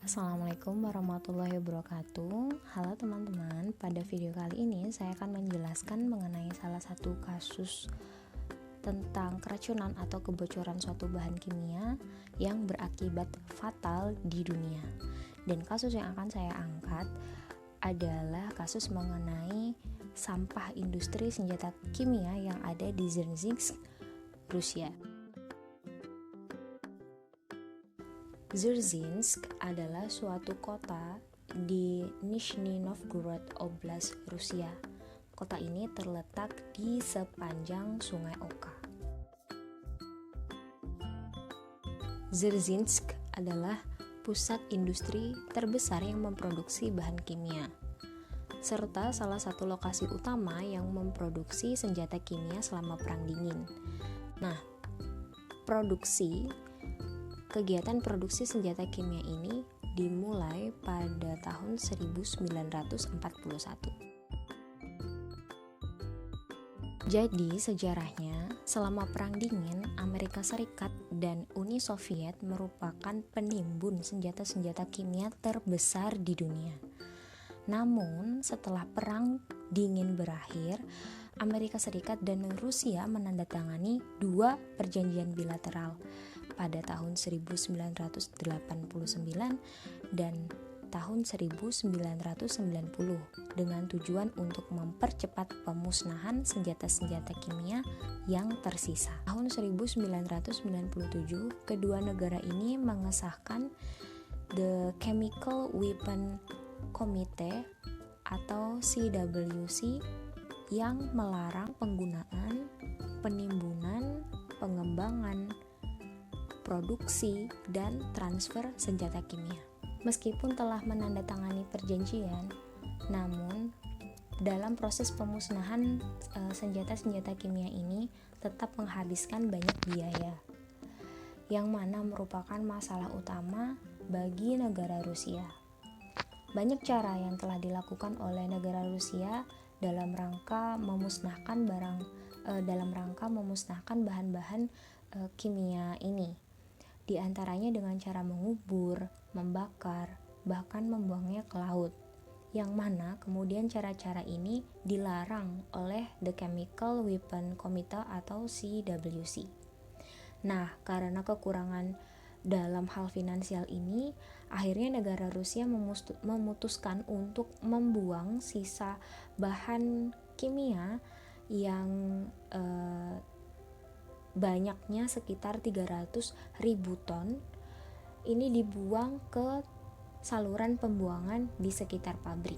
Assalamualaikum warahmatullahi wabarakatuh. Halo teman-teman, pada video kali ini saya akan menjelaskan mengenai salah satu kasus tentang keracunan atau kebocoran suatu bahan kimia yang berakibat fatal di dunia. Dan kasus yang akan saya angkat adalah kasus mengenai sampah industri senjata kimia yang ada di Dzержinsk, Rusia. Dzержinsk adalah suatu kota di Nizhny Novgorod Oblast, Rusia. Kota ini terletak di sepanjang Sungai Oka. Dzержinsk adalah pusat industri terbesar yang memproduksi bahan kimia, serta salah satu lokasi utama yang memproduksi senjata kimia selama Perang Dingin. Nah, kegiatan produksi senjata kimia ini dimulai pada tahun 1941. Jadi sejarahnya, selama Perang Dingin, Amerika Serikat dan Uni Soviet merupakan penimbun senjata-senjata kimia terbesar di dunia. Namun, setelah Perang Dingin berakhir, Amerika Serikat dan Rusia menandatangani dua perjanjian bilateral pada tahun 1989 dan tahun 1990 dengan tujuan untuk mempercepat pemusnahan senjata-senjata kimia yang tersisa. Tahun 1997, kedua negara ini mengesahkan The Chemical Weapon Committee atau CWC yang melarang penggunaan, penimbunan, pengembangan, produksi, dan transfer senjata kimia. Meskipun telah menandatangani perjanjian, namun dalam proses pemusnahan senjata-senjata kimia ini tetap menghabiskan banyak biaya, yang mana merupakan masalah utama bagi negara Rusia. Banyak cara yang telah dilakukan oleh negara Rusia dalam rangka memusnahkan bahan-bahan kimia ini. Di antaranya dengan cara mengubur, membakar, bahkan membuangnya ke laut, yang mana kemudian cara-cara ini dilarang oleh The Chemical Weapon Committee atau CWC. Nah, karena kekurangan dalam hal finansial ini, akhirnya negara Rusia memutuskan untuk membuang sisa bahan kimia yang banyaknya sekitar 300.000 ton. Ini dibuang ke saluran pembuangan di sekitar pabrik.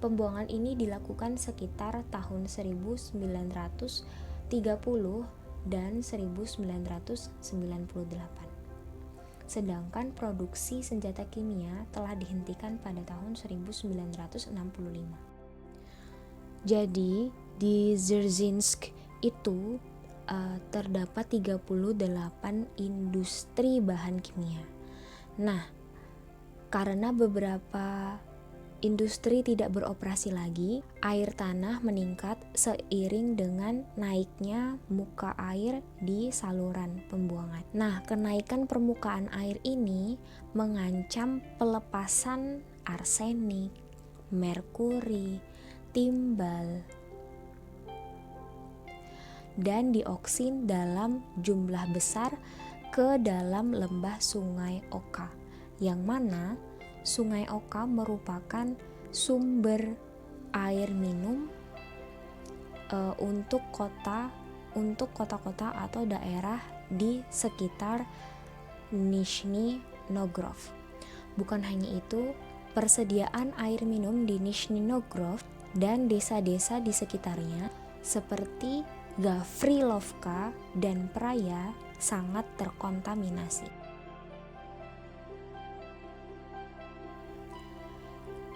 Pembuangan ini dilakukan sekitar tahun 1930 dan 1998. Sedangkan produksi senjata kimia telah dihentikan pada tahun 1965. Jadi di Dzержinsk itu terdapat 38 industri bahan kimia. Nah, karena beberapa industri tidak beroperasi lagi, air tanah meningkat seiring dengan naiknya muka air di saluran pembuangan. Nah, kenaikan permukaan air ini mengancam pelepasan arsenik, merkuri, timbal, dan dioksin dalam jumlah besar ke dalam lembah Sungai Oka, yang mana Sungai Oka merupakan sumber air minum untuk kota-kota atau daerah di sekitar Nizhny Novgorod. Bukan hanya itu, persediaan air minum di Nizhny Novgorod dan desa-desa di sekitarnya seperti Gavrilovka dan Praya sangat terkontaminasi.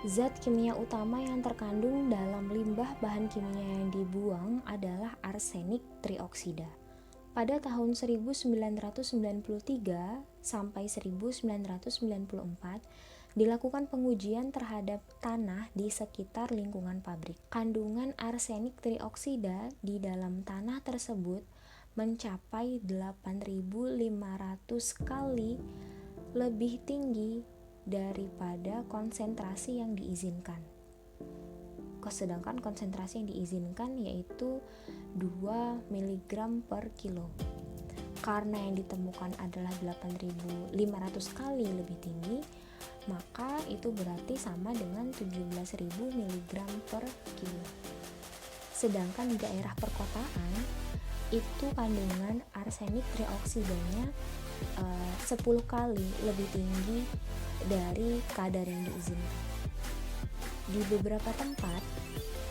Zat kimia utama yang terkandung dalam limbah bahan kimia yang dibuang adalah arsenik trioksida. Pada tahun 1993 sampai 1994 dilakukan pengujian terhadap tanah di sekitar lingkungan pabrik. Kandungan arsenik trioksida di dalam tanah tersebut mencapai 8.500 kali lebih tinggi daripada konsentrasi yang diizinkan. Sedangkan konsentrasi yang diizinkan yaitu 2 mg per kilo. Karena yang ditemukan adalah 8.500 kali lebih tinggi, maka itu berarti sama dengan 17.000 mg per kilo. Sedangkan di daerah perkotaan itu kandungan arsenik trioksidanya 10 kali lebih tinggi dari kadar yang diizinkan. Di beberapa tempat,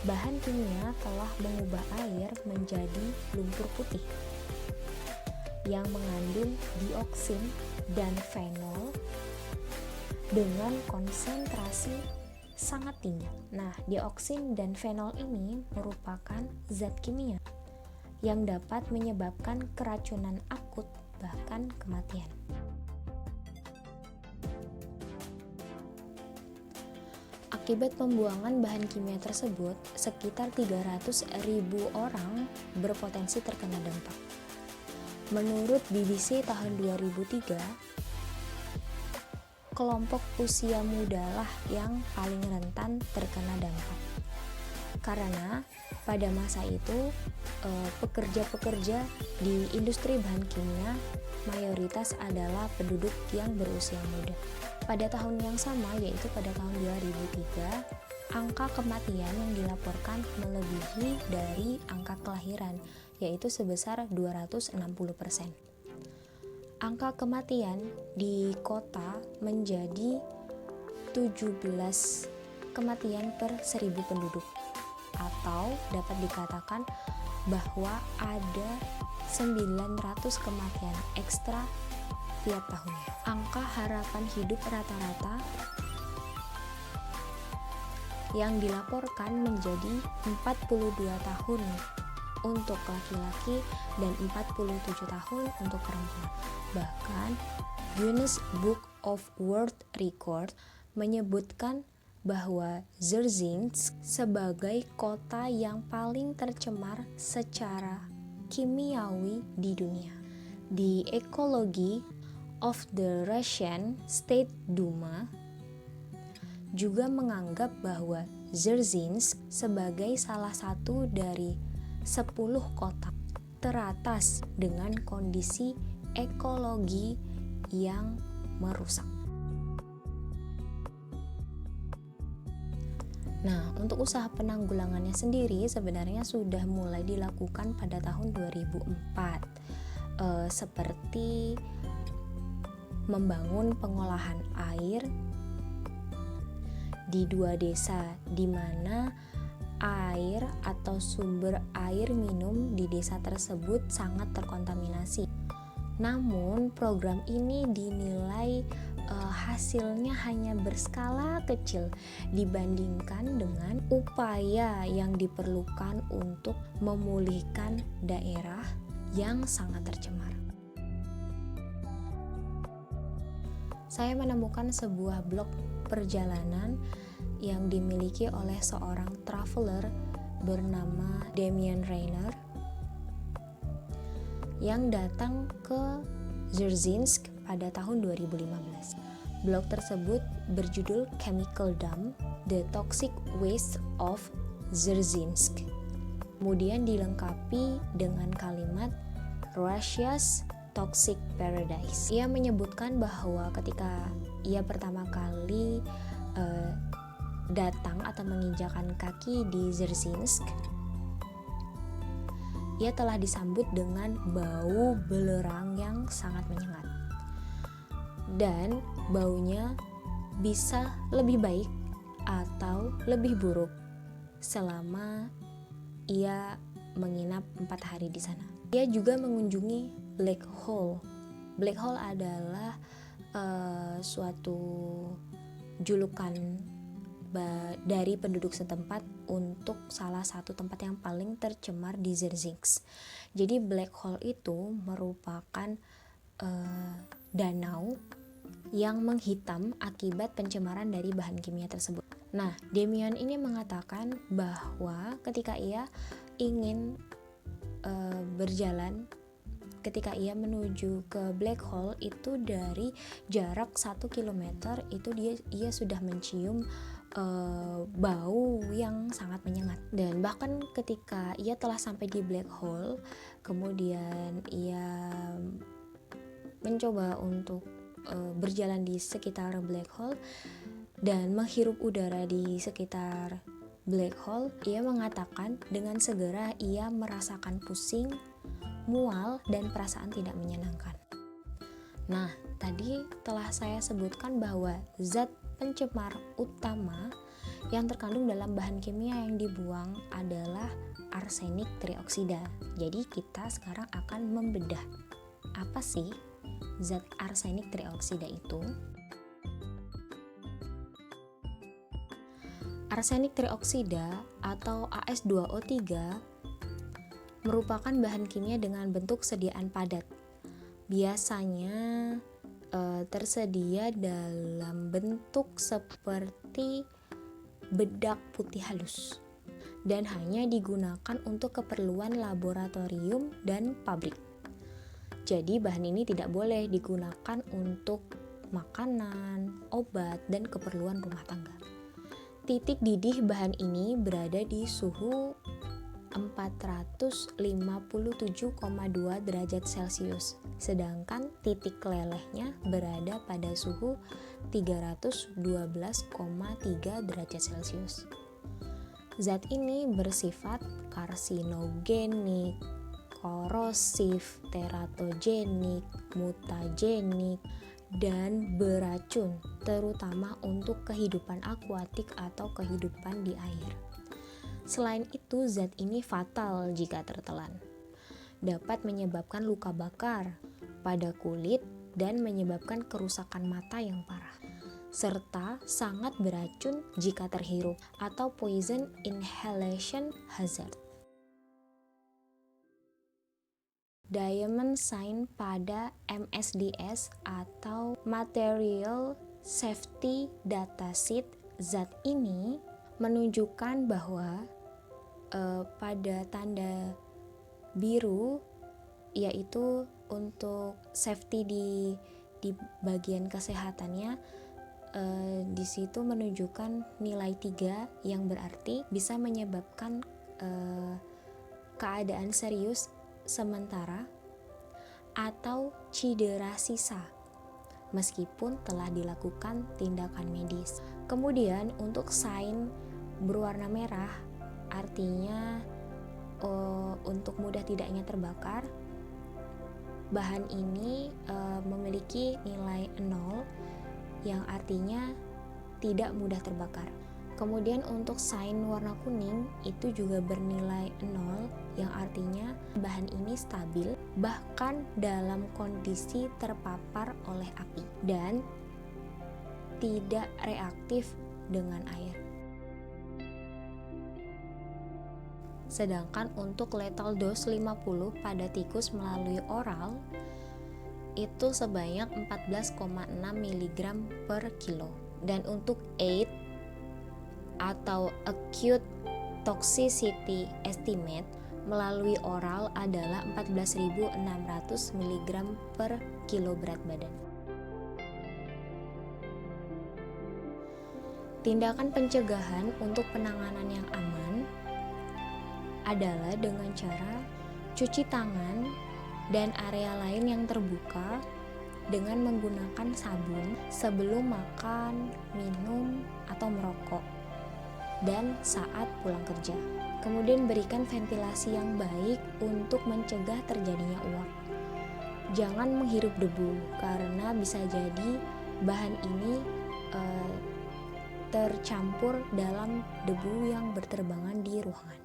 bahan kimia telah mengubah air menjadi lumpur putih yang mengandung dioksin dan fenol dengan konsentrasi sangat tinggi. Nah, dioksin dan fenol ini merupakan zat kimia yang dapat menyebabkan keracunan akut bahkan kematian. Akibat pembuangan bahan kimia tersebut, sekitar 300.000 orang berpotensi terkena dampak. Menurut BBC tahun 2003, kelompok usia muda lah yang paling rentan terkena dampak. Karena pada masa itu pekerja-pekerja di industri bahan kimia mayoritas adalah penduduk yang berusia muda. Pada tahun yang sama, yaitu pada tahun 2003, angka kematian yang dilaporkan melebihi dari angka kelahiran, yaitu sebesar 260%. Angka kematian di kota menjadi 17 kematian per 1.000 penduduk, atau dapat dikatakan bahwa ada 900 kematian ekstra tiap tahunnya. Angka harapan hidup rata-rata yang dilaporkan menjadi 42 tahun untuk laki-laki dan 47 tahun untuk perempuan. Bahkan Guinness Book of World Record menyebutkan bahwa Dzerzhinsk sebagai kota yang paling tercemar secara kimiawi di dunia. Di Ecology of the Russian State Duma juga menganggap bahwa Dzerzhinsk sebagai salah satu dari 10 kota teratas dengan kondisi ekologi yang merusak. Nah, untuk usaha penanggulangannya sendiri sebenarnya sudah mulai dilakukan pada tahun 2004, seperti membangun pengolahan air di 2 desa, di mana air atau sumber air minum di desa tersebut sangat terkontaminasi. Namun, program ini dinilai hasilnya hanya berskala kecil dibandingkan dengan upaya yang diperlukan untuk memulihkan daerah yang sangat tercemar. Saya menemukan sebuah blog perjalanan yang dimiliki oleh seorang traveler bernama Damian Rainer yang datang ke Dzerzhinsk pada tahun 2015. Blog tersebut berjudul Chemical Dump: The Toxic Waste of Dzerzhinsk. Kemudian dilengkapi dengan kalimat Russia's Toxic Paradise. Ia menyebutkan bahwa ketika ia pertama kali datang atau menginjakan kaki di Dzerzhinsk, ia telah disambut dengan bau belerang yang sangat menyengat. Dan baunya bisa lebih baik atau lebih buruk selama ia menginap 4 hari di sana. Ia juga mengunjungi Black Hole. Black Hole adalah suatu julukan dari penduduk setempat untuk salah satu tempat yang paling tercemar di Dzerzhinsk. Jadi Black Hole itu merupakan danau yang menghitam akibat pencemaran dari bahan kimia tersebut. Nah, Damian ini mengatakan bahwa ketika ia ingin berjalan ketika ia menuju ke black hole itu dari jarak 1 kilometer itu ia sudah mencium bau yang sangat menyengat. Dan bahkan ketika ia telah sampai di black hole, kemudian ia mencoba untuk berjalan di sekitar black hole dan menghirup udara di sekitar black hole, ia mengatakan dengan segera ia merasakan pusing, mual, dan perasaan tidak menyenangkan. Nah, tadi telah saya sebutkan bahwa zat pencemar utama yang terkandung dalam bahan kimia yang dibuang adalah arsenik trioksida. Jadi kita sekarang akan membedah apa sih zat arsenik trioksida itu. Arsenik trioksida atau AS2O3 merupakan bahan kimia dengan bentuk sediaan padat. Biasanya tersedia dalam bentuk seperti bedak putih halus dan hanya digunakan untuk keperluan laboratorium dan pabrik. Jadi bahan ini tidak boleh digunakan untuk makanan, obat, dan keperluan rumah tangga. Titik didih bahan ini berada di suhu 457,2 derajat Celcius, sedangkan titik lelehnya berada pada suhu 312,3 derajat Celcius. Zat ini bersifat karsinogenik, korosif, teratogenik, mutagenik, dan beracun, terutama untuk kehidupan akuatik atau kehidupan di air. Selain itu, zat ini fatal jika tertelan. Dapat menyebabkan luka bakar pada kulit dan menyebabkan kerusakan mata yang parah. Serta sangat beracun jika terhirup atau poison inhalation hazard. Diamond sign pada MSDS atau Material Safety Datasheet, zat ini menunjukkan bahwa pada tanda biru, yaitu untuk safety di bagian kesehatannya, di situ menunjukkan nilai 3 yang berarti bisa menyebabkan keadaan serius sementara atau cedera sisa meskipun telah dilakukan tindakan medis. Kemudian untuk sign berwarna merah artinya untuk mudah tidaknya terbakar. Bahan ini memiliki nilai 0 yang artinya tidak mudah terbakar. Kemudian untuk sign warna kuning itu juga bernilai 0 yang artinya bahan ini stabil bahkan dalam kondisi terpapar oleh api dan tidak reaktif dengan air. Sedangkan untuk lethal dose 50 pada tikus melalui oral itu sebanyak 14,6 mg per kilo. Dan untuk AIDS atau acute toxicity estimate melalui oral adalah 14.600 mg per kilo berat badan. Tindakan pencegahan untuk penanganan yang aman adalah dengan cara cuci tangan dan area lain yang terbuka dengan menggunakan sabun sebelum makan, minum, atau merokok, dan saat pulang kerja. Kemudian berikan ventilasi yang baik untuk mencegah terjadinya uap. Jangan menghirup debu karena bisa jadi bahan ini tercampur dalam debu yang berterbangan di ruangan.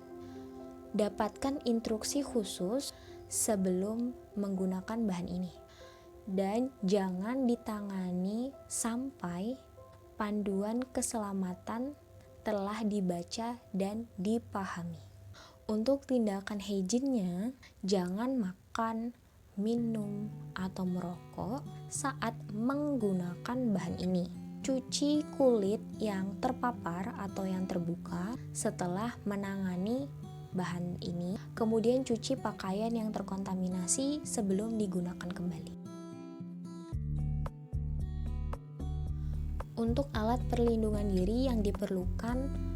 Dapatkan instruksi khusus sebelum menggunakan bahan ini. Dan jangan ditangani sampai panduan keselamatan telah dibaca dan dipahami. Untuk tindakan hygiene-nya, jangan makan, minum, atau merokok saat menggunakan bahan ini. Cuci kulit yang terpapar atau yang terbuka setelah menangani bahan ini, kemudian cuci pakaian yang terkontaminasi sebelum digunakan kembali. Untuk alat perlindungan diri yang diperlukan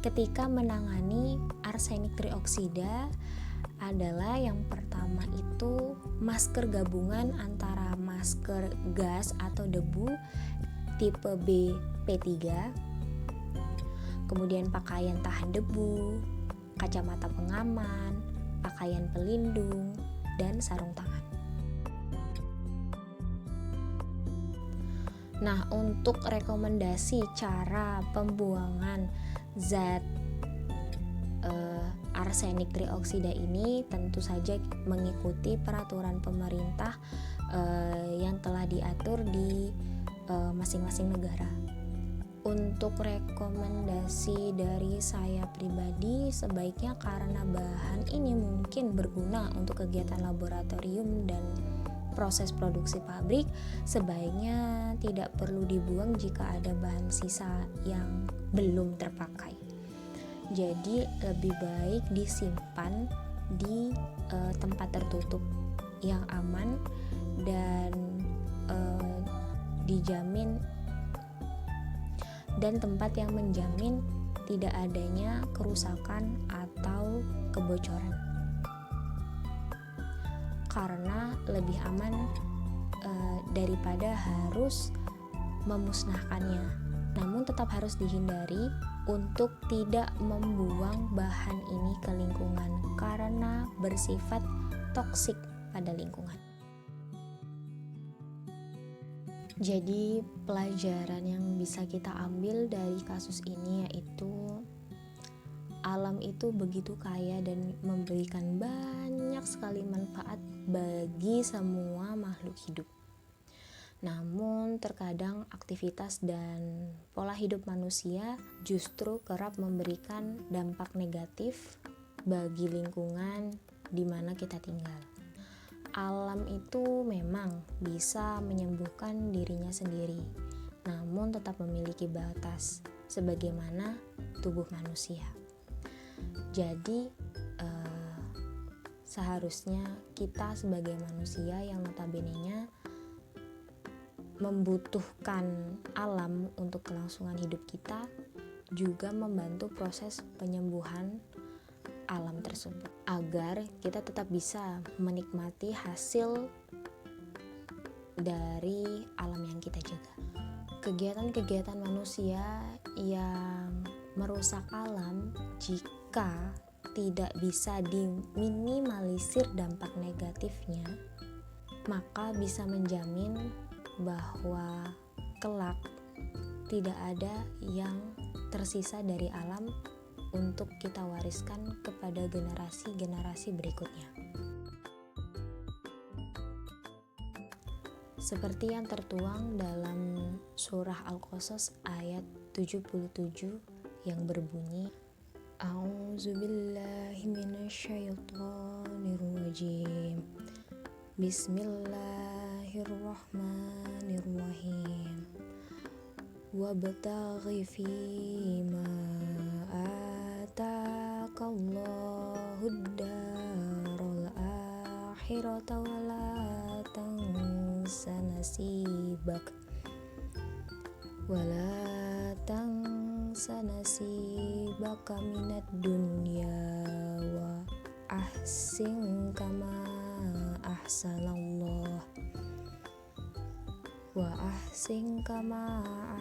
ketika menangani arsenik trioksida adalah yang pertama itu masker gabungan antara masker gas atau debu tipe B P3, kemudian pakaian tahan debu, kacamata pengaman, pakaian pelindung, dan sarung tangan. Nah, untuk rekomendasi cara pembuangan zat arsenik trioksida ini tentu saja mengikuti peraturan pemerintah yang telah diatur di masing-masing negara. Untuk rekomendasi dari saya pribadi, sebaiknya karena bahan ini mungkin berguna untuk kegiatan laboratorium dan proses produksi pabrik, sebaiknya tidak perlu dibuang jika ada bahan sisa yang belum terpakai. Jadi lebih baik disimpan di tempat tertutup yang aman dan dijamin, dan tempat yang menjamin tidak adanya kerusakan atau kebocoran, karena lebih aman daripada harus memusnahkannya. Namun tetap harus dihindari untuk tidak membuang bahan ini ke lingkungan karena bersifat toksik pada lingkungan. Jadi pelajaran yang bisa kita ambil dari kasus ini yaitu alam itu begitu kaya dan memberikan banyak sekali manfaat bagi semua makhluk hidup. Namun terkadang aktivitas dan pola hidup manusia justru kerap memberikan dampak negatif bagi lingkungan di mana kita tinggal. Alam itu memang bisa menyembuhkan dirinya sendiri, namun tetap memiliki batas sebagaimana tubuh manusia. Jadi seharusnya kita sebagai manusia yang notabene-nya membutuhkan alam untuk kelangsungan hidup kita juga membantu proses penyembuhan alam tersebut agar kita tetap bisa menikmati hasil dari alam yang kita jaga. Kegiatan-kegiatan manusia yang merusak alam jika tidak bisa diminimalisir dampak negatifnya, maka bisa menjamin bahwa kelak tidak ada yang tersisa dari alam untuk kita wariskan kepada generasi-generasi berikutnya. Seperti yang tertuang dalam surah Al-Qasas ayat 77 yang berbunyi, A'udzubillahi minasyaitonirrajim. Bismillahirrahmanirrahim. Wabtaghi fima ataqallahud daral akhirata wala tansa nasibaka minad dunya wa ahsin kama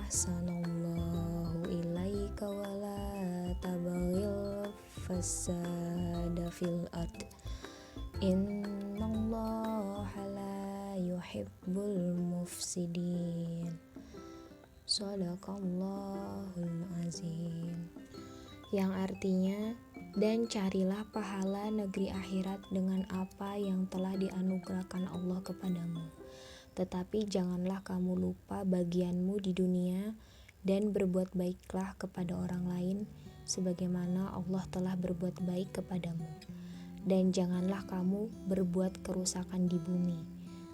ahsanallahu ilaika wala tabaghil fasada fil ard innallaha la yuhibbul mufsidin. Shadaqallahul azim. Yang artinya, dan carilah pahala negeri akhirat dengan apa yang telah dianugerahkan Allah kepadamu. Tetapi janganlah kamu lupa bagianmu di dunia dan berbuat baiklah kepada orang lain sebagaimana Allah telah berbuat baik kepadamu. Dan janganlah kamu berbuat kerusakan di bumi.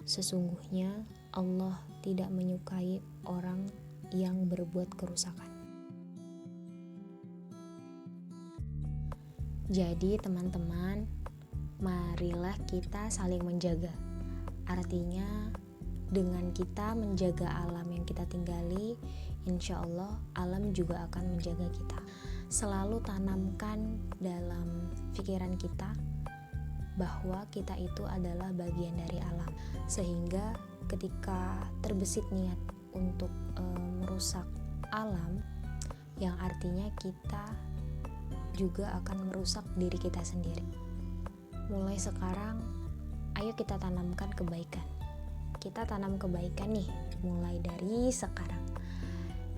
Sesungguhnya Allah tidak menyukai orang yang berbuat kerusakan. Jadi teman-teman, marilah kita saling menjaga. Artinya dengan kita menjaga alam yang kita tinggali, insya Allah alam juga akan menjaga kita. Selalu tanamkan dalam pikiran kita bahwa kita itu adalah bagian dari alam, sehingga ketika terbesit niat untuk merusak alam, yang artinya kita juga akan merusak diri kita sendiri. Mulai sekarang, ayo kita tanamkan kebaikan. Kita tanam kebaikan nih, mulai dari sekarang.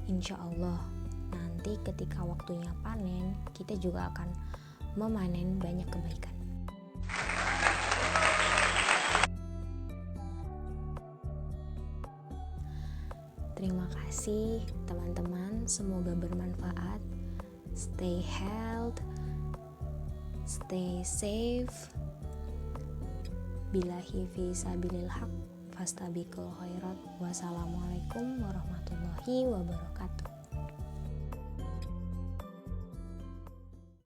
Insya Allah, nanti ketika waktunya panen, kita juga akan memanen banyak kebaikan. Terima kasih teman-teman, semoga bermanfaat. Stay healthy, stay safe. Billahi fi sabilil haq, fastabiqul khairat. Wassalamualaikum warahmatullahi wabarakatuh.